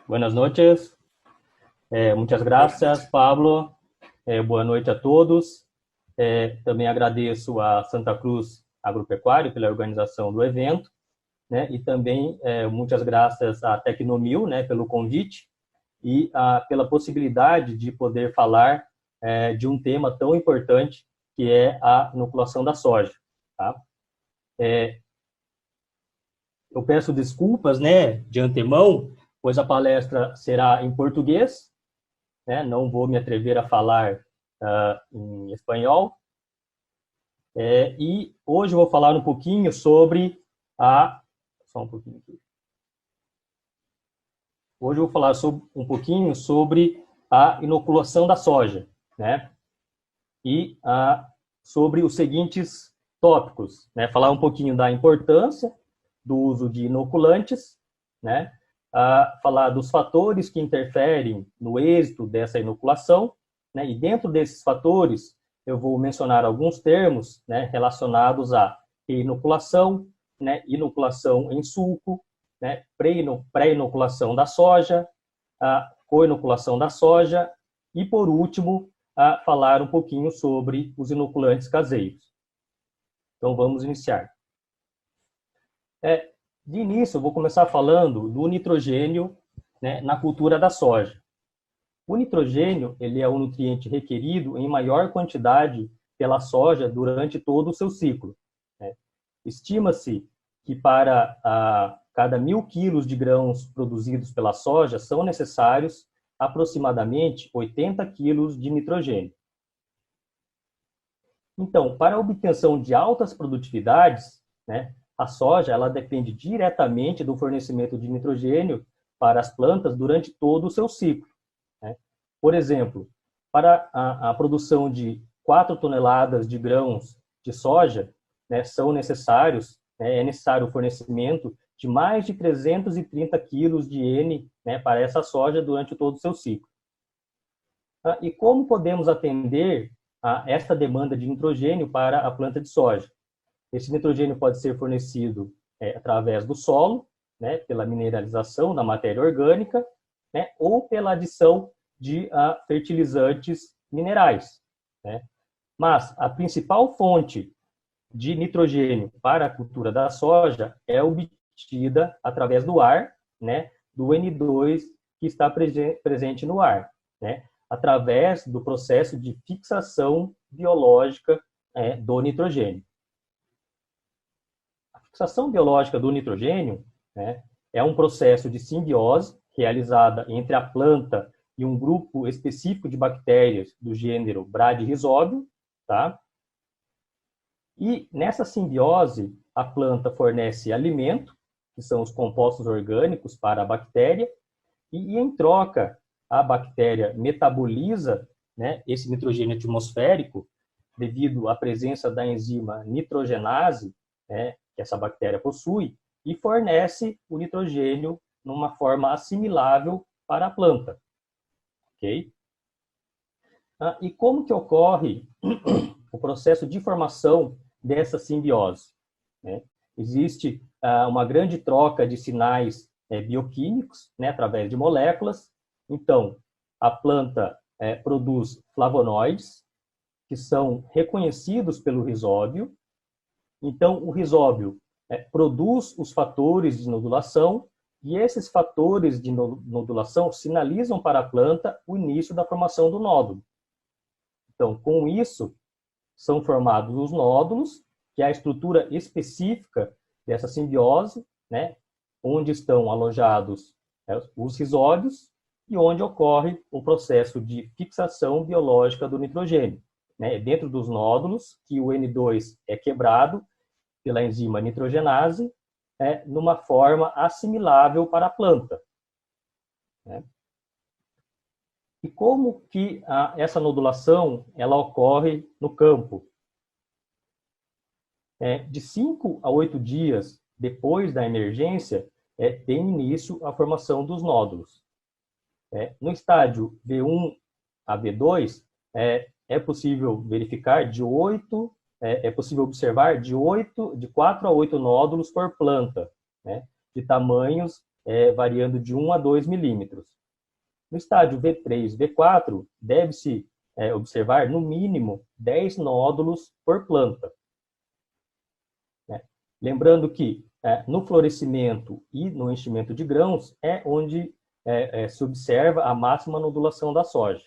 Buenas noches, muchas Boa gracias, noite. Pablo. Boa noite a todos. Também agradeço a Santa Cruz Agropecuário pela organização do evento, né? E também muitas graças à Tecnomil, né, pelo convite e pela possibilidade de poder falar de um tema tão importante que é a inoculação da soja, tá? Eu peço desculpas, né, de antemão, pois a palestra será em português, né? Não vou me atrever a falar em espanhol. E hoje eu vou falar um pouquinho sobre a. Só um pouquinho aqui. Hoje eu vou falar um pouquinho sobre a inoculação da soja, né? E sobre os seguintes tópicos, né? Falar um pouquinho da importância do uso de inoculantes, né? Falar dos fatores que interferem no êxito dessa inoculação, né? E dentro desses fatores eu vou mencionar alguns termos, né, relacionados à inoculação, né, inoculação em sulco, né, pré-inoculação da soja, a co-inoculação da soja e, por último, falar um pouquinho sobre os inoculantes caseiros. Então, vamos iniciar. De início, eu vou começar falando do nitrogênio, né, na cultura da soja. O nitrogênio ele é um nutriente requerido em maior quantidade pela soja durante todo o seu ciclo, né? Estima-se que para cada 1.000 quilos de grãos produzidos pela soja são necessários aproximadamente 80 quilos de nitrogênio. Então, para a obtenção de altas produtividades, né, a soja ela depende diretamente do fornecimento de nitrogênio para as plantas durante todo o seu ciclo, né? Por exemplo, para a produção de 4 toneladas de grãos de soja, né, é necessário o fornecimento de mais de 330 quilos de N, né, para essa soja durante todo o seu ciclo. E como podemos atender a esta demanda de nitrogênio para a planta de soja? Esse nitrogênio pode ser fornecido através do solo, né, pela mineralização da matéria orgânica, né, ou pela adição de fertilizantes minerais, né? Mas a principal fonte de nitrogênio para a cultura da soja é obtida através do ar, né, do N2 que está presente no ar, né, através do processo de fixação biológica do nitrogênio. A fixação biológica do nitrogênio, né, é um processo de simbiose realizada entre a planta e um grupo específico de bactérias do gênero Bradyrhizobio, tá? E nessa simbiose, a planta fornece alimento, que são os compostos orgânicos para a bactéria, e em troca, a bactéria metaboliza, né, esse nitrogênio atmosférico devido à presença da enzima nitrogenase, né, que essa bactéria possui, e fornece o nitrogênio numa forma assimilável para a planta. Ok? E como que ocorre o processo de formação dessa simbiose, né? Existe uma grande troca de sinais bioquímicos, né, através de moléculas. Então, a planta produz flavonoides, que são reconhecidos pelo rizóbio. Então, o rizóbio produz os fatores de nodulação e esses fatores de nodulação sinalizam para a planta o início da formação do nódulo. Então, com isso, são formados os nódulos, que é a estrutura específica dessa simbiose, né, onde estão alojados os rizóbios e onde ocorre o processo de fixação biológica do nitrogênio, né, dentro dos nódulos, que o N2 é quebrado pela enzima nitrogenase, numa forma assimilável para a planta, né? E como que essa nodulação ela ocorre no campo? De 5 a 8 dias depois da emergência, tem início a formação dos nódulos. No estágio V1 a V2, é possível verificar é possível observar de 4 a 8 nódulos por planta, né, de tamanhos variando de 1 a 2 milímetros. No estágio V3 e V4, deve-se observar, no mínimo, 10 nódulos por planta. Lembrando que no florescimento e no enchimento de grãos é onde se observa a máxima nodulação da soja.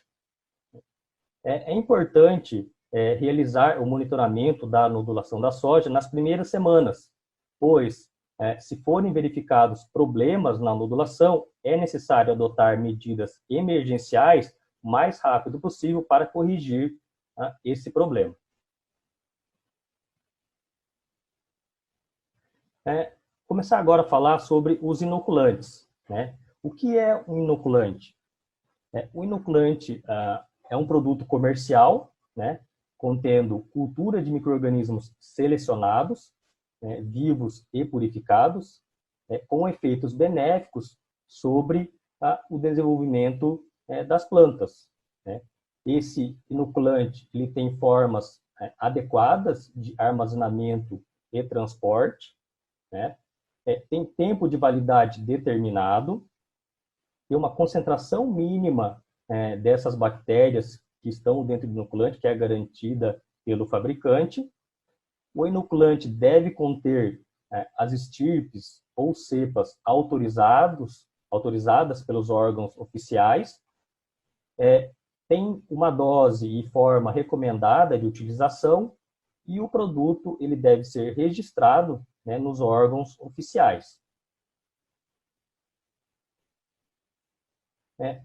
É importante realizar o monitoramento da nodulação da soja nas primeiras semanas, pois, se forem verificados problemas na nodulação, é necessário adotar medidas emergenciais o mais rápido possível para corrigir esse problema. Começar agora a falar sobre os inoculantes. O que é um inoculante? O inoculante é um produto comercial, contendo cultura de micro-organismos selecionados, vivos e purificados, com efeitos benéficos sobre o desenvolvimento das plantas. Esse inoculante ele tem formas adequadas de armazenamento e transporte, tem tempo de validade determinado, tem uma concentração mínima dessas bactérias que estão dentro do inoculante, que é garantida pelo fabricante. O inoculante deve conter as estirpes ou cepas autorizadas pelos órgãos oficiais, tem uma dose e forma recomendada de utilização e o produto ele deve ser registrado nos órgãos oficiais.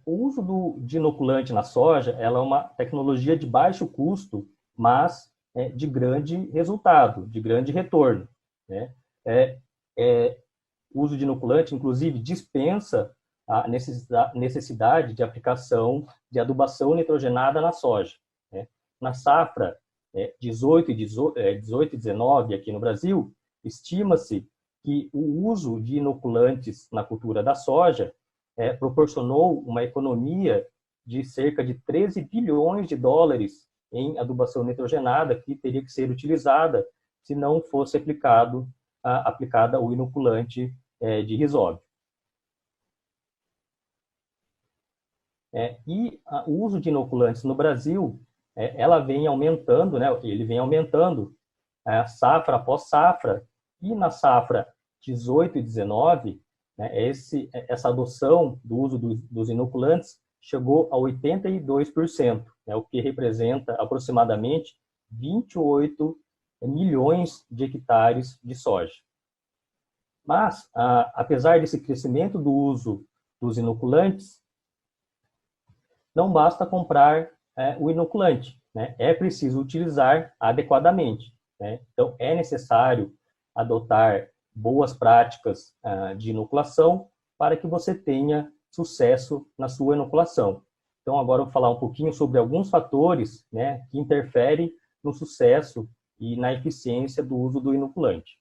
O uso de inoculante na soja ela é uma tecnologia de baixo custo, mas de grande resultado, de grande retorno. O uso de inoculante, inclusive, dispensa a necessidade de aplicação de adubação nitrogenada na soja. Na safra 18 e 19 aqui no Brasil, estima-se que o uso de inoculantes na cultura da soja proporcionou uma economia de cerca de 13 bilhões de dólares em adubação nitrogenada que teria que ser utilizada se não fosse aplicada o inoculante de risóbio. O uso de inoculantes no Brasil, ela vem aumentando, ele vem aumentando safra após safra, e na safra 18 e 19, essa adoção do uso dos inoculantes chegou a 82%, o que representa aproximadamente 28 milhões de hectares de soja. Mas, apesar desse crescimento do uso dos inoculantes, não basta comprar o inoculante, é preciso utilizar adequadamente. Então, é necessário adotar boas práticas de inoculação para que você tenha sucesso na sua inoculação. Então, agora eu vou falar um pouquinho sobre alguns fatores que interferem no sucesso e na eficiência do uso do inoculante.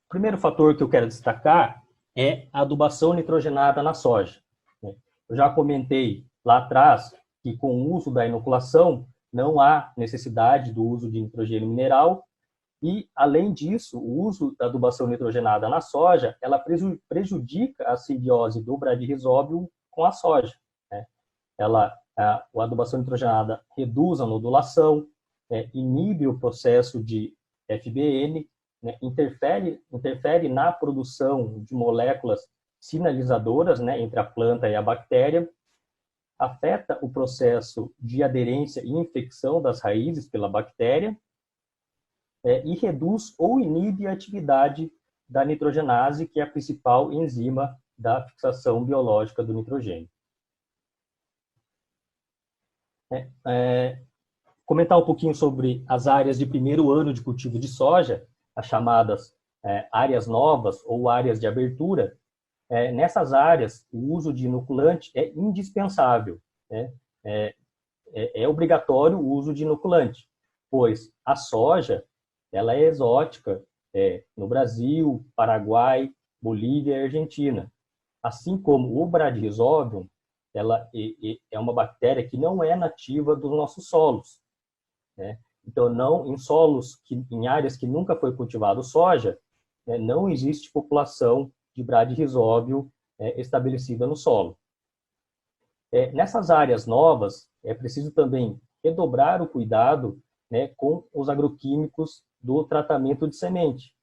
O primeiro fator que eu quero destacar é a adubação nitrogenada na soja. Eu já comentei lá atrás que com o uso da inoculação não há necessidade do uso de nitrogênio mineral e, além disso, o uso da adubação nitrogenada na soja, ela prejudica a simbiose do Bradyrhizóbio com a soja. A adubação nitrogenada reduz a nodulação, inibe o processo de FBN, interfere na produção de moléculas sinalizadoras entre a planta e a bactéria, afeta o processo de aderência e infecção das raízes pela bactéria e reduz ou inibe a atividade da nitrogenase, que é a principal enzima da fixação biológica do nitrogênio. Comentar um pouquinho sobre as áreas de primeiro ano de cultivo de soja, as chamadas áreas novas ou áreas de abertura. Nessas áreas, o uso de inoculante é indispensável. É obrigatório o uso de inoculante, pois a soja ela é exótica no Brasil, Paraguai, Bolívia e Argentina. Assim como o Bradyrhizobium, ela é uma bactéria que não é nativa dos nossos solos. Então, não em solos, em áreas que nunca foi cultivado soja, né, não existe população de bradyrhizóbio estabelecida no solo. Nessas áreas novas, é preciso também redobrar o cuidado, né, com os agroquímicos do tratamento de semente,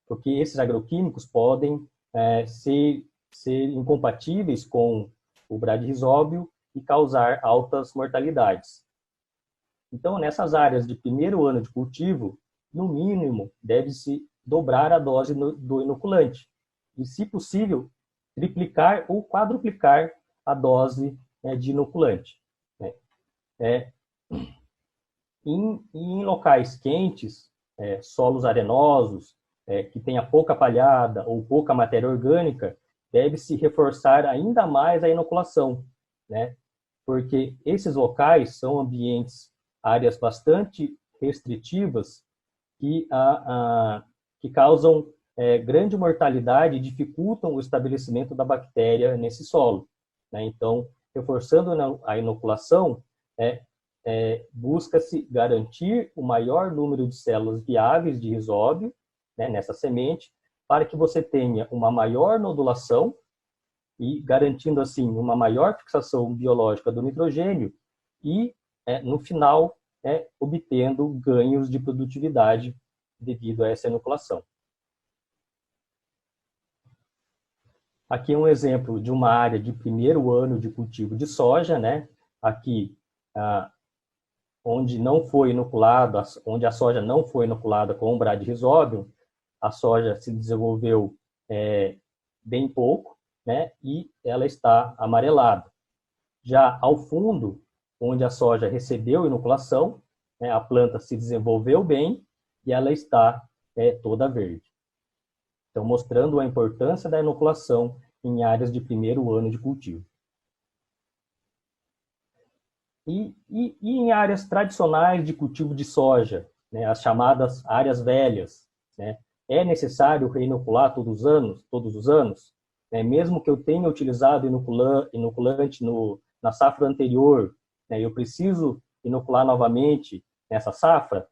porque esses agroquímicos podem ser incompatíveis com o bradyrhizóbio e causar altas mortalidades. Então, nessas áreas de primeiro ano de cultivo, no mínimo, deve-se dobrar a dose do inoculante e, se possível, triplicar ou quadruplicar a dose de inoculante. Em locais quentes, solos arenosos, que tenha pouca palhada ou pouca matéria orgânica, deve-se reforçar ainda mais a inoculação, né? Porque esses locais são ambientes, áreas bastante restritivas que causam grande mortalidade e dificultam o estabelecimento da bactéria nesse solo, né? Então, reforçando a inoculação, busca-se garantir o maior número de células viáveis de rizóbio, né, nessa semente, para que você tenha uma maior nodulação e garantindo, assim, uma maior fixação biológica do nitrogênio e, no final, obtendo ganhos de produtividade devido a essa inoculação. Aqui é um exemplo de uma área de primeiro ano de cultivo de soja, né? Aqui, onde não foi inoculada, onde a soja não foi inoculada com o bradyrhizóbio, a soja se desenvolveu bem pouco, né? E ela está amarelada. Já ao fundo, onde a soja recebeu inoculação, né, a planta se desenvolveu bem e ela está toda verde. Então, mostrando a importância da inoculação em áreas de primeiro ano de cultivo. E em áreas tradicionais de cultivo de soja, né, as chamadas áreas velhas, né, é necessário reinocular todos os anos, né, mesmo que eu tenha utilizado inoculante na safra anterior, né, eu preciso inocular novamente nessa safra?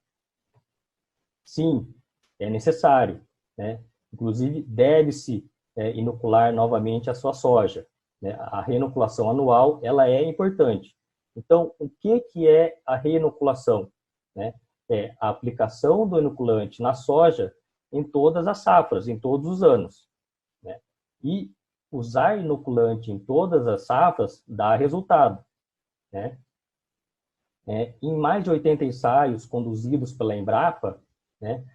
Sim, é necessário, né? Inclusive, deve-se inocular novamente a sua soja, né? A reinoculação anual, ela é importante. Então, o que é a reinoculação? Né? É a aplicação do inoculante na soja em todas as safras, em todos os anos, né? E usar inoculante em todas as safras dá resultado, né? Em mais de 80 ensaios conduzidos pela Embrapa, né,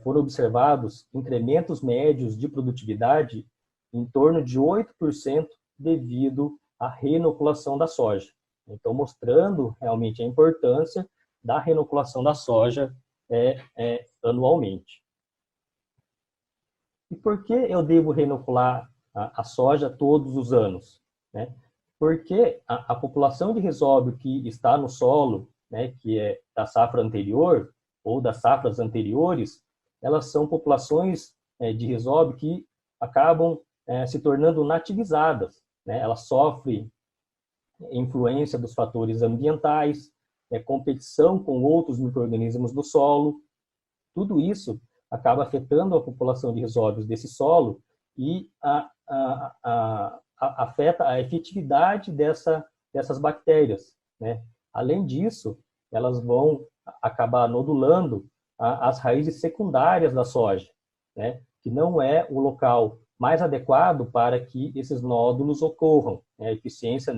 foram observados incrementos médios de produtividade em torno de 8% devido à reinoculação da soja. Então, mostrando realmente a importância da reinoculação da soja anualmente. E por que eu devo reinocular a soja todos os anos? Né? Porque a população de rizóbio que está no solo, né, que é da safra anterior ou das safras anteriores, elas são populações de rizóbio que acabam se tornando nativizadas, né? Elas sofrem influência dos fatores ambientais, competição com outros micro-organismos do solo. Tudo isso acaba afetando a população de rizóbios desse solo e afeta a efetividade dessas bactérias, né? Além disso, elas vão acabar nodulando as raízes secundárias da soja, né? Que não é o local mais adequado para que esses nódulos ocorram, né? A eficiência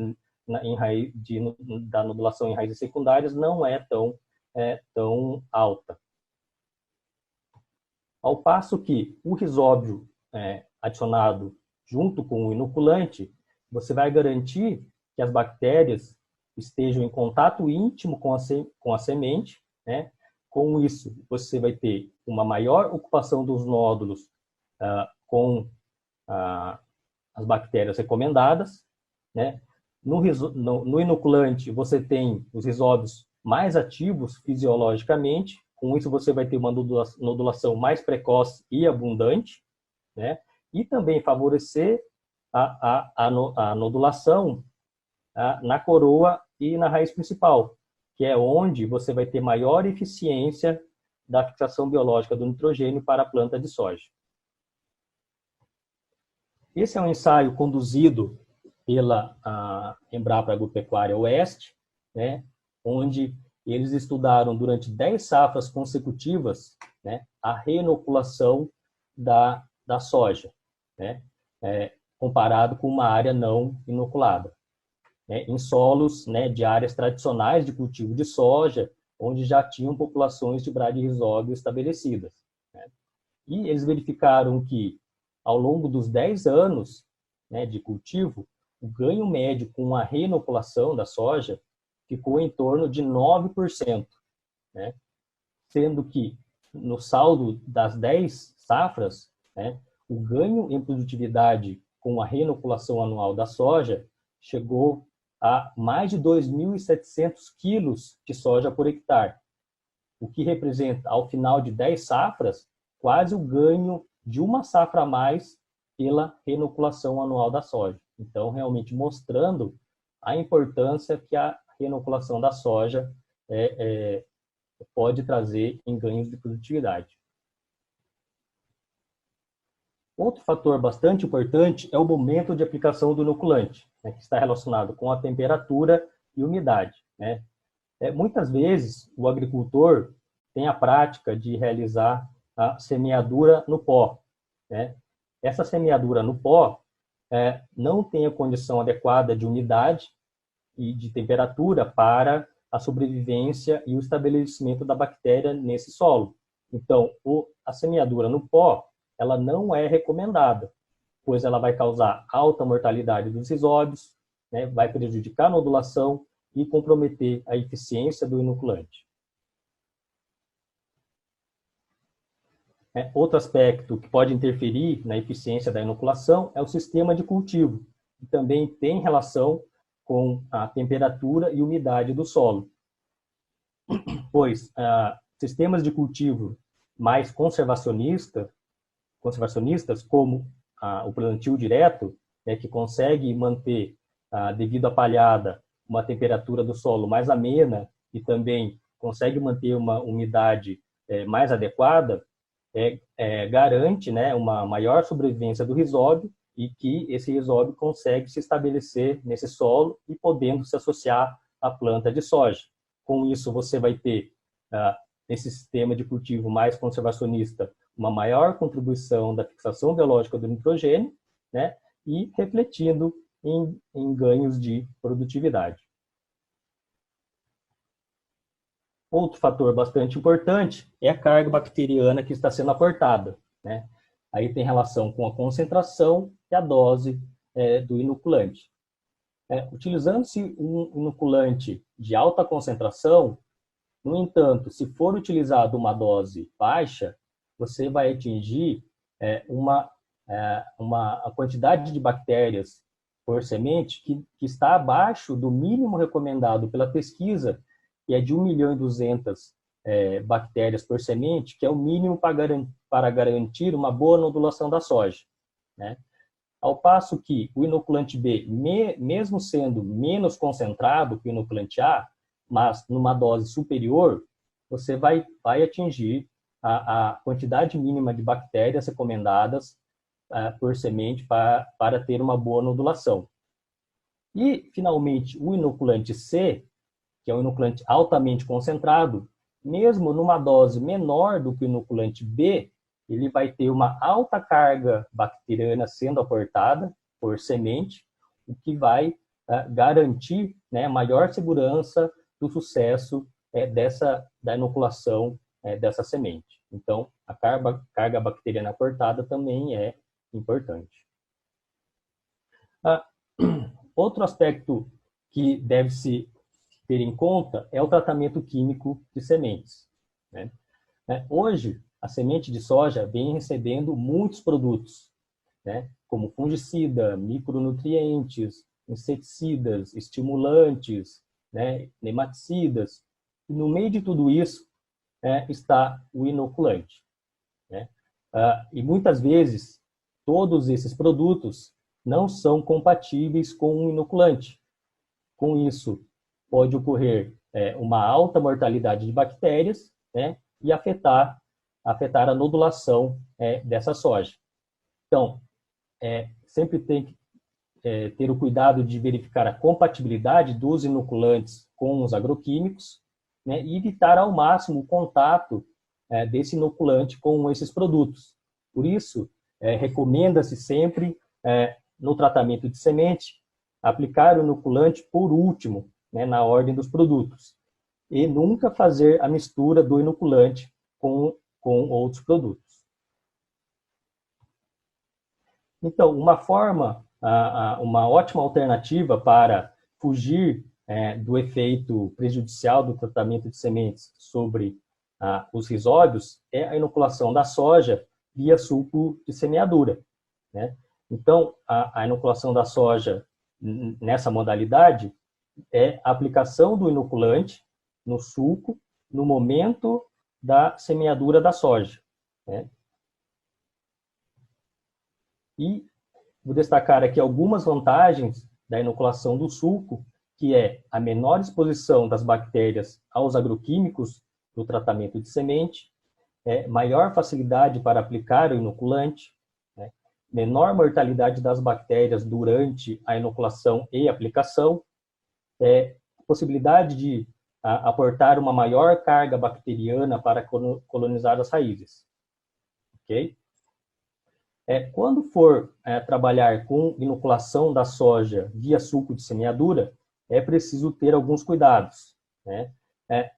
da nodulação em raízes secundárias não é tão alta. Ao passo que o rizóbio adicionado junto com o inoculante, você vai garantir que as bactérias estejam em contato íntimo com a semente, né? Com isso, você vai ter uma maior ocupação dos nódulos com as bactérias recomendadas, né? No inoculante, você tem os rizóbios mais ativos fisiologicamente, com isso você vai ter uma nodulação mais precoce e abundante, né? E também favorecer a nodulação na coroa e na raiz principal, que é onde você vai ter maior eficiência da fixação biológica do nitrogênio para a planta de soja. Esse é um ensaio conduzido pela Embrapa Agropecuária Oeste, né, onde eles estudaram durante 10 safras consecutivas, né, a reinoculação da soja, né, comparado com uma área não inoculada, né, em solos, né, de áreas tradicionais de cultivo de soja, onde já tinham populações de Bradyrhizobia estabelecidas, né. E eles verificaram que, ao longo dos 10 anos, né, de cultivo, o ganho médio com a reinoculação da soja ficou em torno de 9%, né? Sendo que, no saldo das 10 safras, né, o ganho em produtividade com a reinoculação anual da soja chegou a mais de 2.700 quilos de soja por hectare, o que representa, ao final de 10 safras, quase o ganho de uma safra a mais pela reinoculação anual da soja. Então, realmente mostrando a importância que a reinoculação da soja pode trazer em ganhos de produtividade. Outro fator bastante importante é o momento de aplicação do inoculante, né, que está relacionado com a temperatura e umidade, né? Muitas vezes, o agricultor tem a prática de realizar a semeadura no pó, né? Essa semeadura no pó não tem a condição adequada de umidade e de temperatura para a sobrevivência e o estabelecimento da bactéria nesse solo. Então, a semeadura no pó, ela não é recomendada, pois ela vai causar alta mortalidade dos risóbios, né, vai prejudicar a nodulação e comprometer a eficiência do inoculante. Outro aspecto que pode interferir na eficiência da inoculação é o sistema de cultivo, que também tem relação com a temperatura e umidade do solo. Pois sistemas de cultivo mais conservacionistas, como o plantio direto, que consegue manter, devido à palhada, uma temperatura do solo mais amena e também consegue manter uma umidade mais adequada, garante, né, uma maior sobrevivência do risóbio e que esse risóbio consegue se estabelecer nesse solo e podendo se associar à planta de soja. Com isso, você vai ter, nesse sistema de cultivo mais conservacionista, uma maior contribuição da fixação biológica do nitrogênio, né, e refletindo em ganhos de produtividade. Outro fator bastante importante é a carga bacteriana que está sendo aportada, né? Aí tem relação com a concentração e a dose do inoculante. Utilizando-se um inoculante de alta concentração, no entanto, se for utilizado uma dose baixa, você vai atingir uma quantidade de bactérias por semente que está abaixo do mínimo recomendado pela pesquisa, que é de 1.200.000 bactérias por semente, que é o mínimo para garantir uma boa nodulação da soja, né? Ao passo que o inoculante B, mesmo sendo menos concentrado que o inoculante A, mas numa dose superior, você vai atingir a quantidade mínima de bactérias recomendadas por semente para ter uma boa nodulação. E, finalmente, o inoculante C, que é um inoculante altamente concentrado, mesmo numa dose menor do que o inoculante B, ele vai ter uma alta carga bacteriana sendo aportada por semente, o que vai garantir, né, maior segurança do sucesso da inoculação dessa semente. Então, a carga bacteriana aportada também é importante. Outro aspecto que deve-se ter em conta é o tratamento químico de sementes, né? Hoje, a semente de soja vem recebendo muitos produtos, né, como fungicida, micronutrientes, inseticidas, estimulantes, né, nematicidas. E no meio de tudo isso está o inoculante, né? E muitas vezes, todos esses produtos não são compatíveis com o inoculante. Com isso, pode ocorrer uma alta mortalidade de bactérias, né, e afetar a nodulação dessa soja. Então, sempre tem que ter o cuidado de verificar a compatibilidade dos inoculantes com os agroquímicos, né, e evitar ao máximo o contato desse inoculante com esses produtos. Por isso, recomenda-se sempre, no tratamento de semente, aplicar o inoculante por último, né, na ordem dos produtos, e nunca fazer a mistura do inoculante com outros produtos. Então, uma ótima alternativa para fugir do efeito prejudicial do tratamento de sementes sobre os risóbios é a inoculação da soja via suco de semeadura, né? Então, a inoculação da soja nessa modalidade é a aplicação do inoculante no sulco no momento da semeadura da soja, né? E vou destacar aqui algumas vantagens da inoculação do sulco, que é a menor exposição das bactérias aos agroquímicos do tratamento de semente, maior facilidade para aplicar o inoculante, né? Menor mortalidade das bactérias durante a inoculação e aplicação, possibilidade de aportar uma maior carga bacteriana para colonizar as raízes. Ok? Quando for trabalhar com inoculação da soja via suco de semeadura, é preciso ter alguns cuidados, né?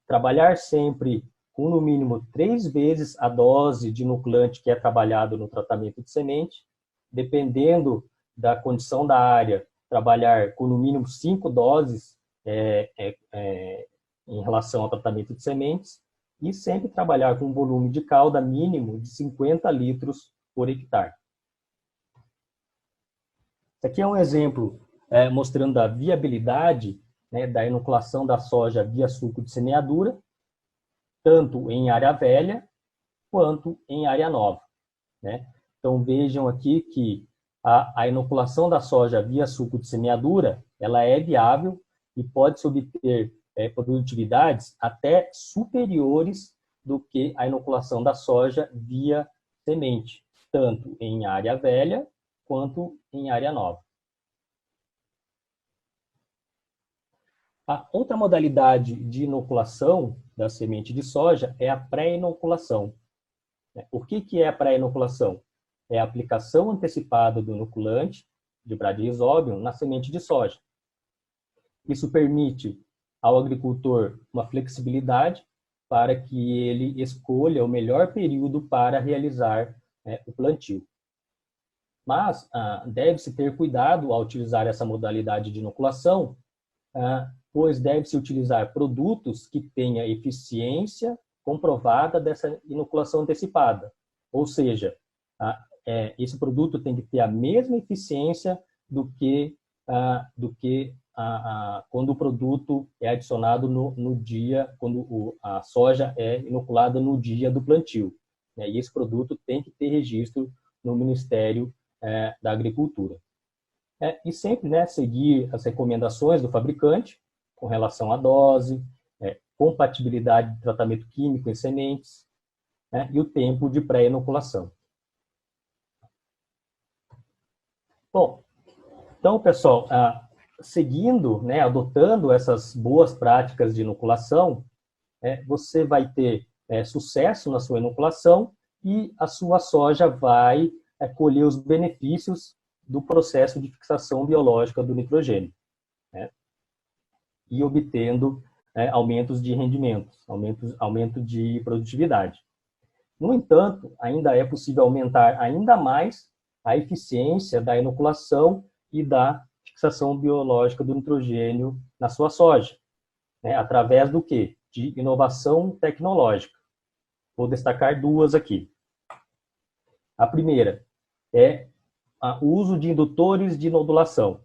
Trabalhar sempre com no mínimo 3 vezes a dose de inoculante que é trabalhado no tratamento de semente, dependendo da condição da área, trabalhar com no mínimo 5 doses em relação ao tratamento de sementes, e sempre trabalhar com um volume de calda mínimo de 50 litros por hectare. Esse aqui é um exemplo mostrando a viabilidade, né, da inoculação da soja via suco de semeadura, tanto em área velha quanto em área nova, né? Então vejam aqui que a inoculação da soja via suco de semeadura, ela é viável e pode-se obter produtividades até superiores do que a inoculação da soja via semente, tanto em área velha quanto em área nova. A outra modalidade de inoculação da semente de soja é a pré-inoculação. O que é a pré-inoculação? É a aplicação antecipada do inoculante de Bradyrhizobium na semente de soja. Isso permite ao agricultor uma flexibilidade para que ele escolha o melhor período para realizar o plantio. Mas deve-se ter cuidado ao utilizar essa modalidade de inoculação, pois deve-se utilizar produtos que tenham eficiência comprovada dessa inoculação antecipada. Ou seja, esse produto tem que ter a mesma eficiência do que quando o produto é adicionado no dia, quando a soja é inoculada no dia do plantio, né? E esse produto tem que ter registro no Ministério da Agricultura. E sempre, né, seguir as recomendações do fabricante com relação à dose, compatibilidade de tratamento químico em sementes, né, e o tempo de pré-inoculação. Bom, então, pessoal, seguindo, né, adotando essas boas práticas de inoculação, você vai ter sucesso na sua inoculação e a sua soja vai colher os benefícios do processo de fixação biológica do nitrogênio, né, e obtendo aumentos de rendimentos, aumento de produtividade. No entanto, ainda é possível aumentar ainda mais a eficiência da inoculação e da fixação biológica do nitrogênio na sua soja, né, através do quê? De inovação tecnológica. Vou destacar duas aqui. A primeira é o uso de indutores de nodulação.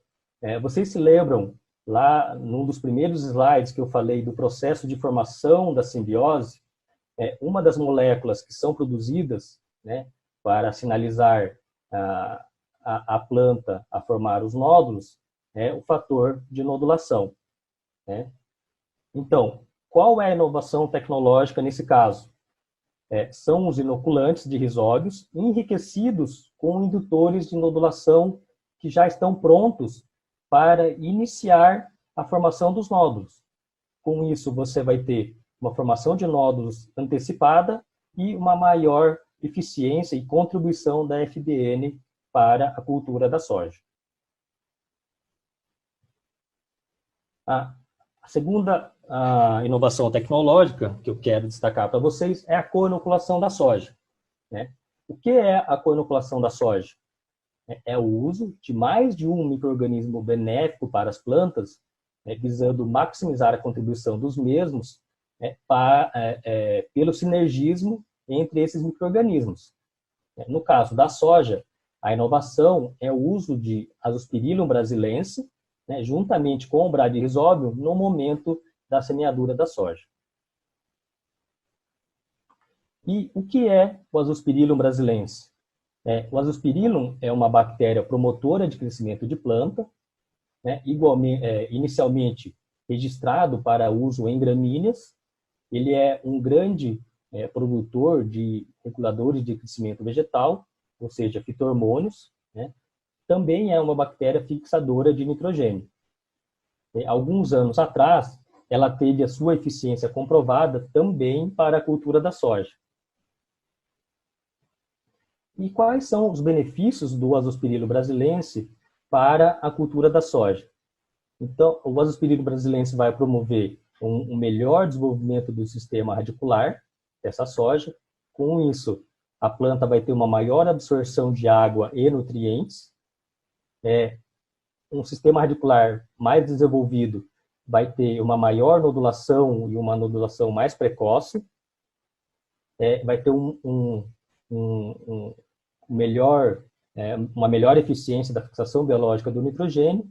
Vocês se lembram, lá num dos primeiros slides que eu falei do processo de formação da simbiose, uma das moléculas que são produzidas, né, para sinalizar a planta a formar os nódulos é o fator de nodulação, né? Então, qual é a inovação tecnológica nesse caso? São os inoculantes de risóbios enriquecidos com indutores de nodulação que já estão prontos para iniciar a formação dos nódulos. Com isso, você vai ter uma formação de nódulos antecipada e uma maior eficiência e contribuição da FBN para a cultura da soja. A segunda inovação tecnológica que eu quero destacar para vocês é a co-inoculação da soja. Né? O que é a co-inoculação da soja? É o uso de mais de um micro-organismo benéfico para as plantas, visando maximizar a contribuição dos mesmos pelo sinergismo entre esses micro-organismos. No caso da soja, a inovação é o uso de Azospirillum brasilense, juntamente com o Bradyrhizobio, no momento da semeadura da soja. E o que é o Azospirillum brasilense? O Azospirillum é uma bactéria promotora de crescimento de planta, inicialmente registrado para uso em gramíneas. Ele é um grande produtor de reguladores de crescimento vegetal, ou seja, fitohormônios. Também é uma bactéria fixadora de nitrogênio. Alguns anos atrás, ela teve a sua eficiência comprovada também para a cultura da soja. E quais são os benefícios do Azospirillum brasilense para a cultura da soja? Então, o Azospirillum brasilense vai promover um melhor desenvolvimento do sistema radicular dessa soja. Com isso, a planta vai ter uma maior absorção de água e nutrientes. Um sistema radicular mais desenvolvido vai ter uma maior nodulação e uma nodulação mais precoce. Vai ter uma melhor eficiência da fixação biológica do nitrogênio.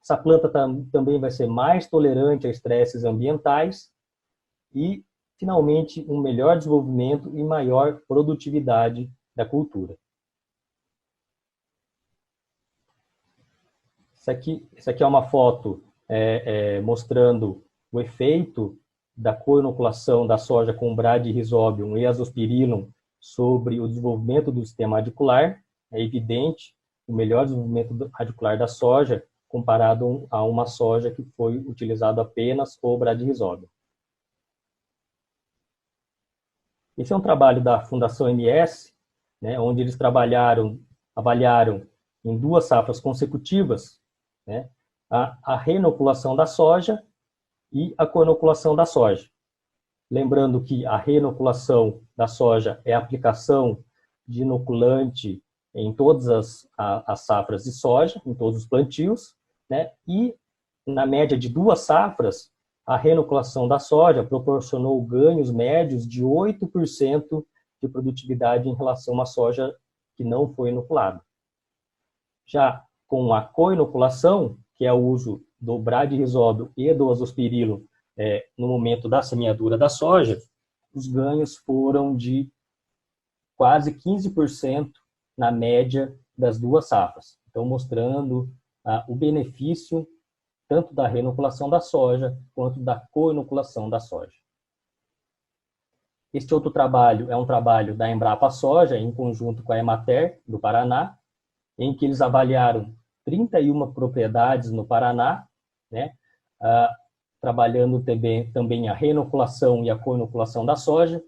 Essa planta também vai ser mais tolerante a estresses ambientais e, finalmente, um melhor desenvolvimento e maior produtividade da cultura. Isso aqui é uma foto mostrando o efeito da co-inoculação da soja com Bradyrhizobium e Azospirillum sobre o desenvolvimento do sistema radicular. É evidente o melhor desenvolvimento radicular da soja comparado a uma soja que foi utilizado apenas o Bradyrhizobium. Esse é um trabalho da Fundação MS, onde eles avaliaram em 2 safras consecutivas a reinoculação da soja e a co-inoculação da soja. Lembrando que a reinoculação da soja é a aplicação de inoculante em todas as safras de soja, em todos os plantios, e na média de 2 safras, a reinoculação da soja proporcionou ganhos médios de 8% de produtividade em relação a uma soja que não foi inoculada. Já com a co-inoculação, que é o uso do Bradyrhizobium e do Azospirillum no momento da semeadura da soja, os ganhos foram de quase 15% na média das 2 safras. Então, mostrando o benefício tanto da reinoculação da soja quanto da co-inoculação da soja. Este outro trabalho é um trabalho da Embrapa Soja, em conjunto com a Emater, do Paraná, em que eles avaliaram 31 propriedades no Paraná, trabalhando também a reinoculação e a co-inoculação da soja,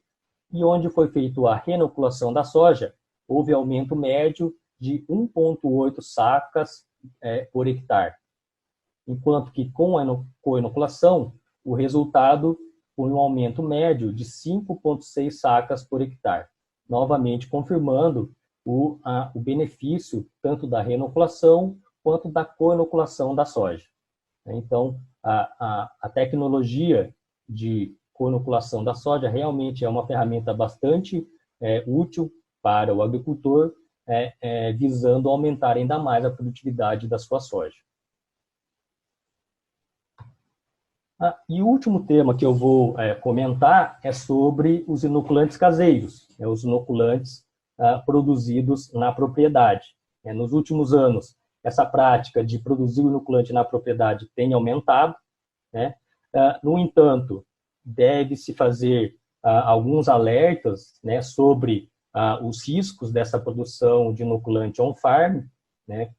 e onde foi feita a reinoculação da soja, houve aumento médio de 1,8 sacas por hectare, enquanto que com a co-inoculação, o resultado foi um aumento médio de 5,6 sacas por hectare, novamente confirmando o benefício tanto da reinoculação quanto da co-inoculação da soja. Então, a tecnologia de co-inoculação da soja realmente é uma ferramenta bastante útil para o agricultor, visando aumentar ainda mais a produtividade da sua soja. E o último tema que eu vou comentar é sobre os inoculantes caseiros, os inoculantes produzidos na propriedade. Nos últimos anos, essa prática de produzir o inoculante na propriedade tem aumentado, No entanto, deve-se fazer alguns alertas, né, sobre os riscos dessa produção de inoculante on-farm, né,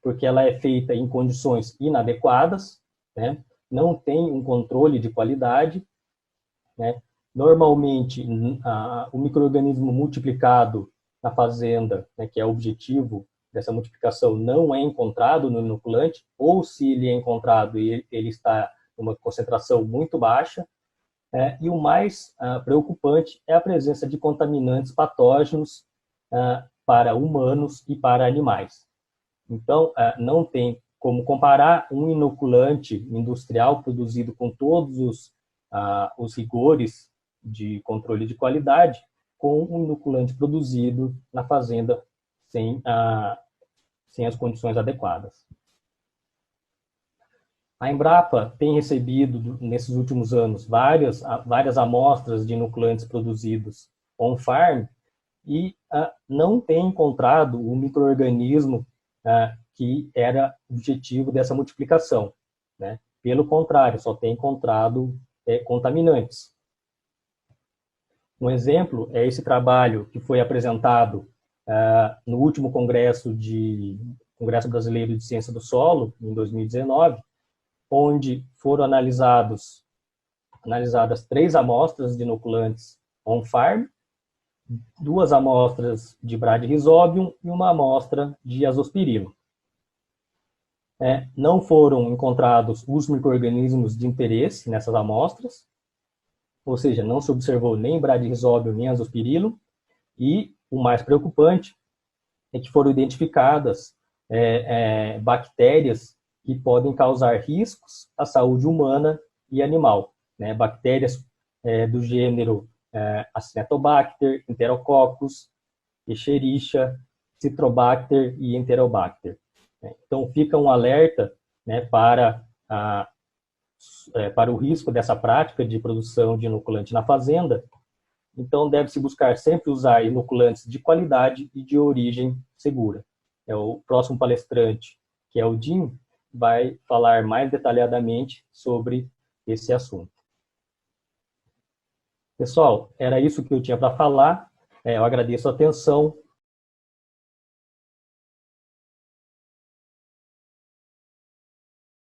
porque ela é feita em condições inadequadas, né, não tem um controle de qualidade, né. Normalmente, o micro-organismo multiplicado na fazenda, né, que é o objetivo dessa multiplicação, não é encontrado no inoculante, ou se ele é encontrado, ele está em uma concentração muito baixa, e o mais preocupante é a presença de contaminantes patógenos para humanos e para animais. Então, não tem como comparar um inoculante industrial produzido com todos os rigores de controle de qualidade com um inoculante produzido na fazenda sem as condições adequadas. A Embrapa tem recebido, nesses últimos anos, várias amostras de inoculantes produzidos on-farm e não tem encontrado o micro-organismo que era objetivo dessa multiplicação, né? Pelo contrário, só tem encontrado contaminantes. Um exemplo é esse trabalho que foi apresentado no último Congresso Brasileiro de Ciência do Solo, em 2019, onde foram analisadas 3 amostras de inoculantes on-farm, 2 amostras de Bradyrhizobium e uma amostra de Azospirillum. Não foram encontrados os micro-organismos de interesse nessas amostras, ou seja, não se observou nem Bradyrhizobium nem Azospirillum, e o mais preocupante é que foram identificadas bactérias que podem causar riscos à saúde humana e animal, né? Bactérias do gênero Acinetobacter, Enterococcus, Escherichia, Citrobacter e Enterobacter. Então, fica um alerta, né, para o risco dessa prática de produção de inoculante na fazenda. Então, deve-se buscar sempre usar inoculantes de qualidade e de origem segura. O próximo palestrante, que é o Jim, vai falar mais detalhadamente sobre esse assunto. Pessoal, era isso que eu tinha para falar. Eu agradeço a atenção